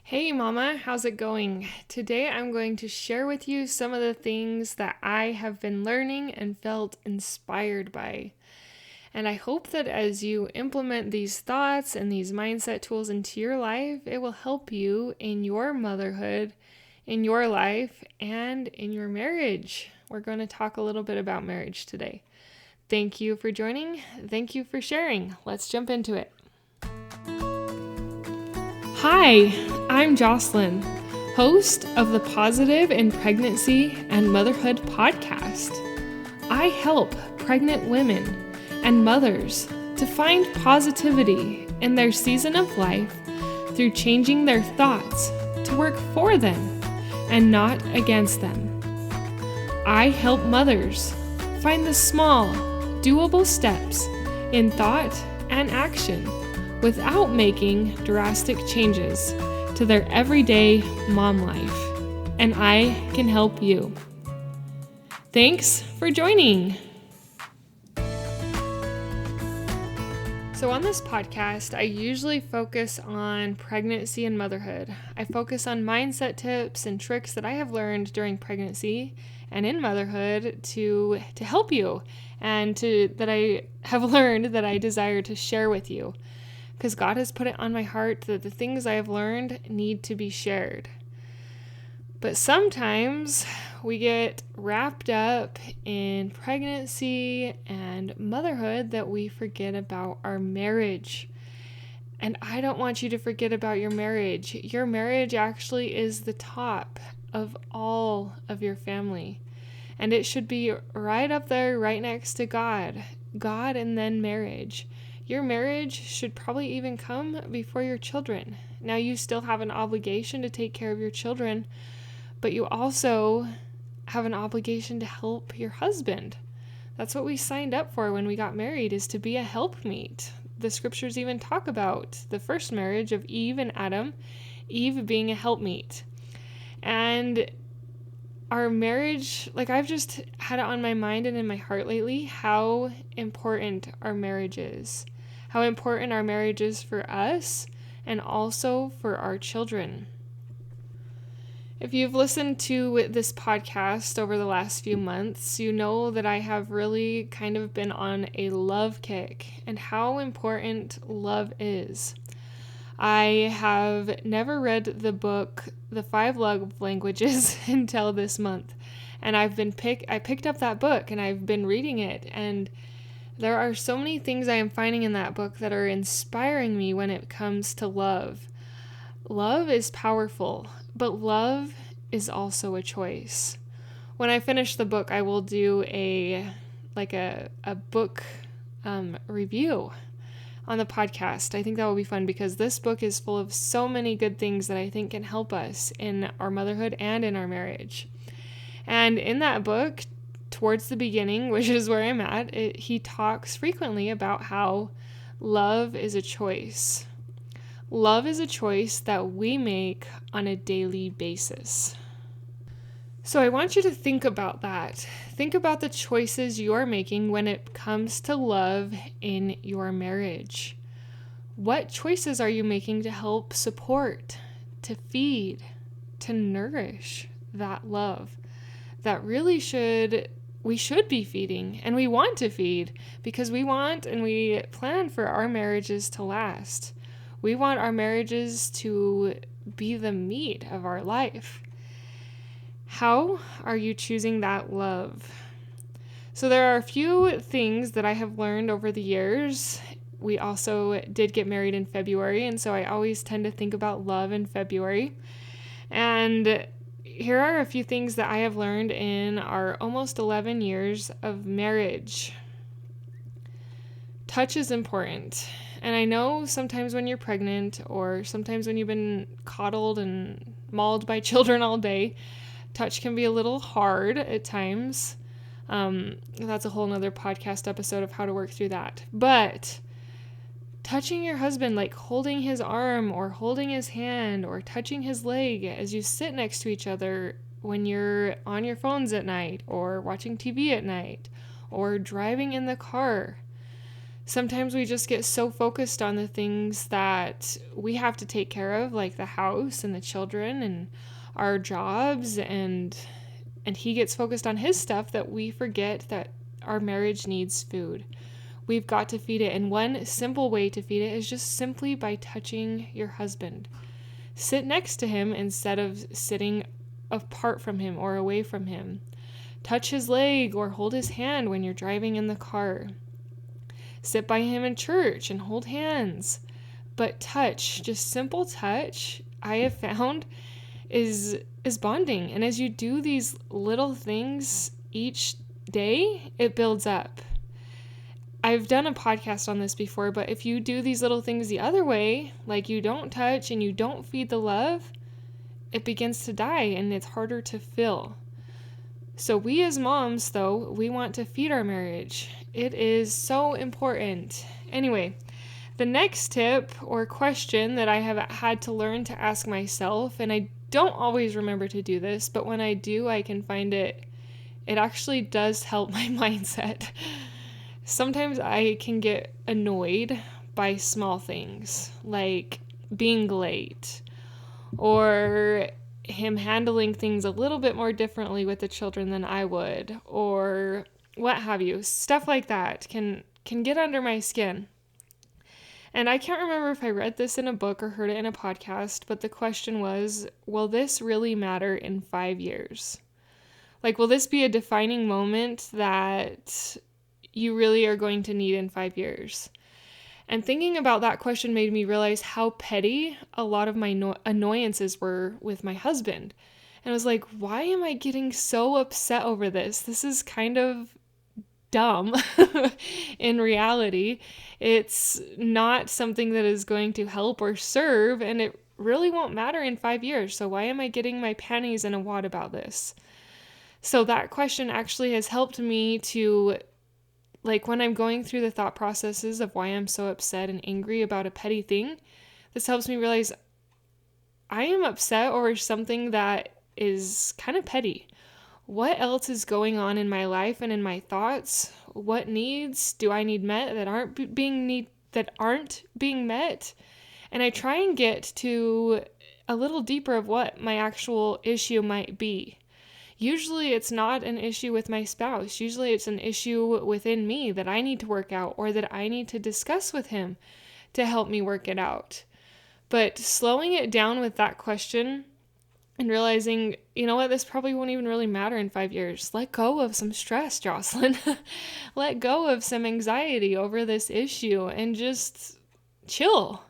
Hey Mama, how's it going? Today I'm going to share with you some of the things that I have been learning and felt inspired by. And I hope that as you implement these thoughts and these mindset tools into your life, it will help you in your motherhood, in your life, and in your marriage. We're going to talk a little bit about marriage today. Thank you for joining. Thank you for sharing. Let's jump into it. Hi, I'm Jocelyn, host of the Positive in Pregnancy and Motherhood podcast. I help pregnant women and mothers to find positivity in their season of life through changing their thoughts to work for them and not against them. I help mothers find the small, doable steps in thought and action without making drastic changes to their everyday mom life. And I can help you. Thanks for joining. So on this podcast, I usually focus on pregnancy and motherhood. I focus on mindset tips and tricks that I have learned during pregnancy and in motherhood to help you and that I have learned that I desire to share with you. Because God has put it on my heart that the things I have learned need to be shared. But sometimes we get wrapped up in pregnancy and motherhood that we forget about our marriage. And I don't want you to forget about your marriage. Your marriage actually is the top of all of your family. And it should be right up there, right next to God. God and then marriage. Your marriage should probably even come before your children. Now, you still have an obligation to take care of your children, but you also have an obligation to help your husband. That's what we signed up for when we got married, is to be a helpmeet. The scriptures even talk about the first marriage of Eve and Adam, Eve being a helpmeet. And our marriage, I've just had it on my mind and in my heart lately, how important our marriage is. How important our marriage is for us and also for our children. If you've listened to this podcast over the last few months, you know that I have really kind of been on a love kick and how important love is. I have never read the book, The 5 Love Languages, until this month. And I picked up that book and I've been reading it, and there are so many things I am finding in that book that are inspiring me when it comes to love. Love is powerful, but love is also a choice. When I finish the book, I will do a book review on the podcast. I think that will be fun because this book is full of so many good things that I think can help us in our motherhood and in our marriage. And in that book, towards the beginning, which is where I'm at, he talks frequently about how love is a choice. Love is a choice that we make on a daily basis. So I want you to think about that. Think about the choices you're making when it comes to love in your marriage. What choices are you making to help support, to feed, to nourish that love that really we should be feeding, and we want to feed because we want and we plan for our marriages to last. We want our marriages to be the meat of our life. How are you choosing that love? So there are a few things that I have learned over the years. We also did get married in February, and so I always tend to think about love in February. And here are a few things that I have learned in our almost 11 years of marriage. Touch is important. And I know sometimes when you're pregnant or sometimes when you've been coddled and mauled by children all day, touch can be a little hard at times. That's a whole nother podcast episode of how to work through that. But touching your husband, like holding his arm or holding his hand or touching his leg as you sit next to each other when you're on your phones at night or watching TV at night or driving in the car. Sometimes we just get so focused on the things that we have to take care of, like the house and the children and our jobs, and he gets focused on his stuff that we forget that our marriage needs food. We've got to feed it, and one simple way to feed it is just simply by touching your husband. Sit next to him instead of sitting apart from him or away from him. Touch his leg or hold his hand when you're driving in the car. Sit by him in church and hold hands. But touch, just simple touch, I have found is bonding. And as you do these little things each day, it builds up. I've done a podcast on this before, but if you do these little things the other way, like you don't touch and you don't feed the love, it begins to die and it's harder to fill. So we as moms, though, we want to feed our marriage. It is so important. Anyway, the next tip or question that I have had to learn to ask myself, and I don't always remember to do this, but when I do, I can find it actually does help my mindset. Sometimes I can get annoyed by small things, like being late, or him handling things a little bit more differently with the children than I would, or what have you. Stuff like that can get under my skin. And I can't remember if I read this in a book or heard it in a podcast, but the question was, will this really matter in 5 years? Like, will this be a defining moment that you really are going to need in 5 years? And thinking about that question made me realize how petty a lot of my annoyances were with my husband. And I was like, why am I getting so upset over this? This is kind of dumb. In reality, it's not something that is going to help or serve, and it really won't matter in 5 years. So why am I getting my panties in a wad about this? So that question actually has helped me to, like, when I'm going through the thought processes of why I'm so upset and angry about a petty thing, this helps me realize I am upset over something that is kind of petty. What else is going on in my life and in my thoughts? What needs do I need met that aren't being met? And I try and get to a little deeper of what my actual issue might be. Usually it's not an issue with my spouse. Usually it's an issue within me that I need to work out or that I need to discuss with him to help me work it out. But slowing it down with that question and realizing, you know what, this probably won't even really matter in 5 years. Let go of some stress, Jocelyn. Let go of some anxiety over this issue and just chill.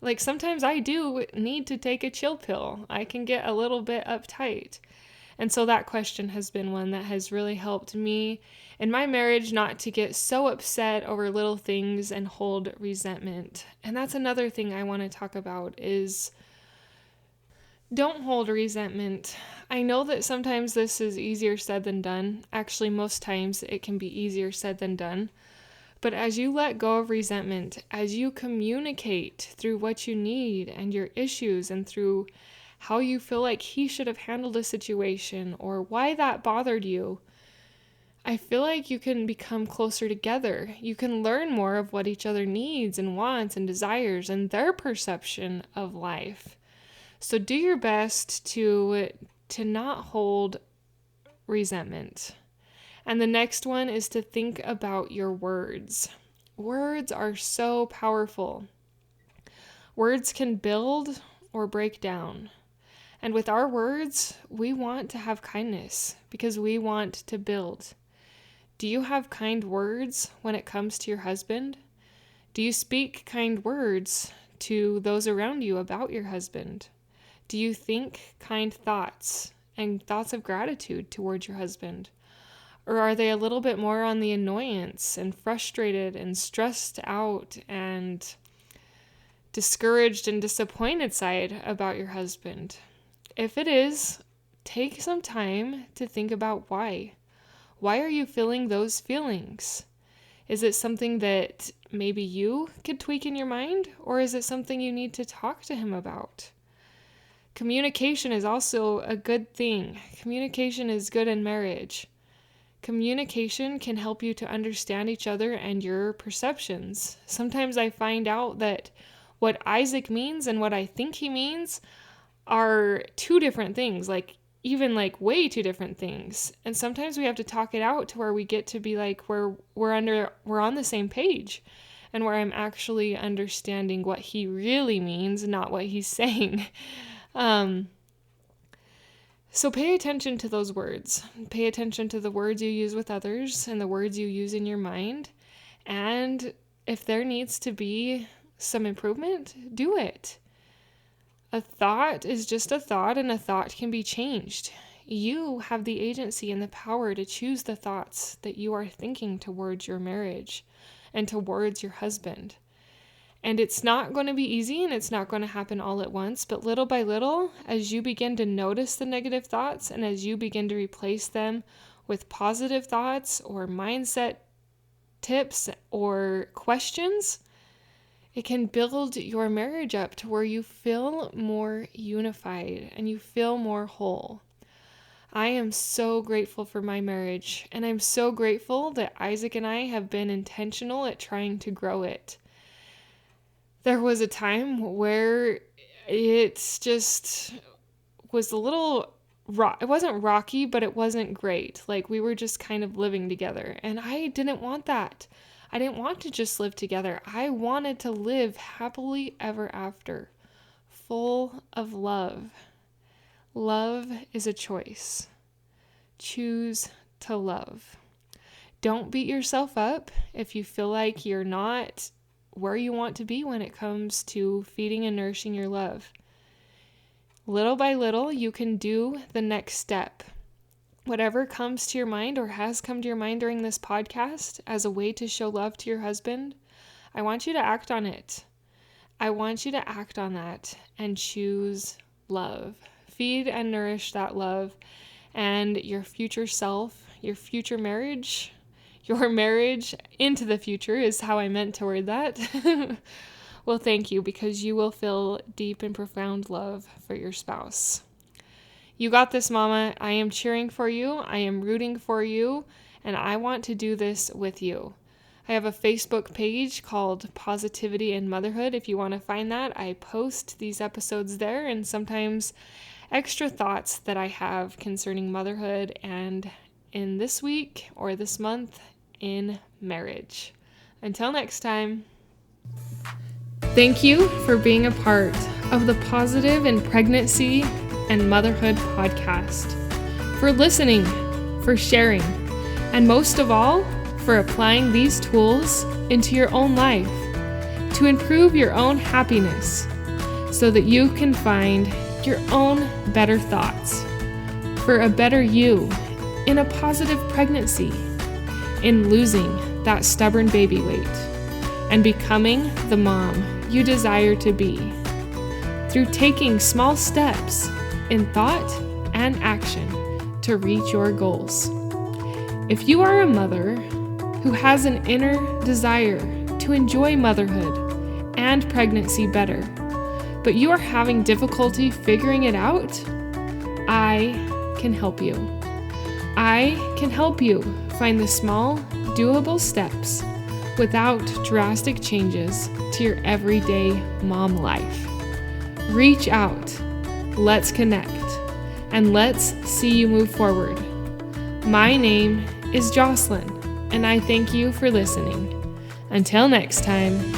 Like, sometimes I do need to take a chill pill. I can get a little bit uptight. And so that question has been one that has really helped me in my marriage not to get so upset over little things and hold resentment. And that's another thing I want to talk about is don't hold resentment. I know that sometimes this is easier said than done. Actually, most times it can be easier said than done. But as you let go of resentment, as you communicate through what you need and your issues and through how you feel like he should have handled a situation or why that bothered you, I feel like you can become closer together. You can learn more of what each other needs and wants and desires and their perception of life. So do your best to not hold resentment. And the next one is to think about your words. Words are so powerful. Words can build or break down. And with our words, we want to have kindness because we want to build. Do you have kind words when it comes to your husband? Do you speak kind words to those around you about your husband? Do you think kind thoughts and thoughts of gratitude towards your husband? Or are they a little bit more on the annoyance and frustrated and stressed out and discouraged and disappointed side about your husband? If it is, take some time to think about why. Why are you feeling those feelings? Is it something that maybe you could tweak in your mind, or is it something you need to talk to him about? Communication is also a good thing. Communication is good in marriage. Communication can help you to understand each other and your perceptions. Sometimes I find out that what Isaac means and what I think he means are two different things, even way too different things. And sometimes we have to talk it out to where we get to be where we're on the same page, and where I'm actually understanding what he really means, not what he's saying. So pay attention to those words. Pay attention to the words you use with others and the words you use in your mind. And if there needs to be some improvement, do it. A thought is just a thought, and a thought can be changed. You have the agency and the power to choose the thoughts that you are thinking towards your marriage and towards your husband. And it's not going to be easy, and it's not going to happen all at once, but little by little, as you begin to notice the negative thoughts and as you begin to replace them with positive thoughts or mindset tips or questions, it can build your marriage up to where you feel more unified and you feel more whole. I am so grateful for my marriage, and I'm so grateful that Isaac and I have been intentional at trying to grow it. There was a time where it just was a little, it wasn't rocky, but it wasn't great. We were just kind of living together, and I didn't want that. I didn't want to just live together. I wanted to live happily ever after, full of love. Love is a choice. Choose to love. Don't beat yourself up if you feel like you're not where you want to be when it comes to feeding and nourishing your love. Little by little, you can do the next step. Whatever comes to your mind or has come to your mind during this podcast as a way to show love to your husband, I want you to act on it. I want you to act on that and choose love. Feed and nourish that love, and your future self, your future marriage, your marriage into the future is how I meant to word that. Well, thank you, because you will feel deep and profound love for your spouse. You got this, Mama. I am cheering for you. I am rooting for you, and I want to do this with you. I have a Facebook page called Positivity and Motherhood. If you want to find that, I post these episodes there, and sometimes extra thoughts that I have concerning motherhood and in this week or this month in marriage. Until next time. Thank you for being a part of the Positive in Pregnancy and Motherhood podcast, for listening, for sharing, and most of all, for applying these tools into your own life to improve your own happiness so that you can find your own better thoughts for a better you in a positive pregnancy, in losing that stubborn baby weight, and becoming the mom you desire to be through taking small steps in thought and action to reach your goals. If you are a mother who has an inner desire to enjoy motherhood and pregnancy better, but you are having difficulty figuring it out, I can help you. I can help you find the small, doable steps without drastic changes to your everyday mom life. Reach out, let's connect, and let's see you move forward. My name is Jocelyn, and I thank you for listening. Until next time.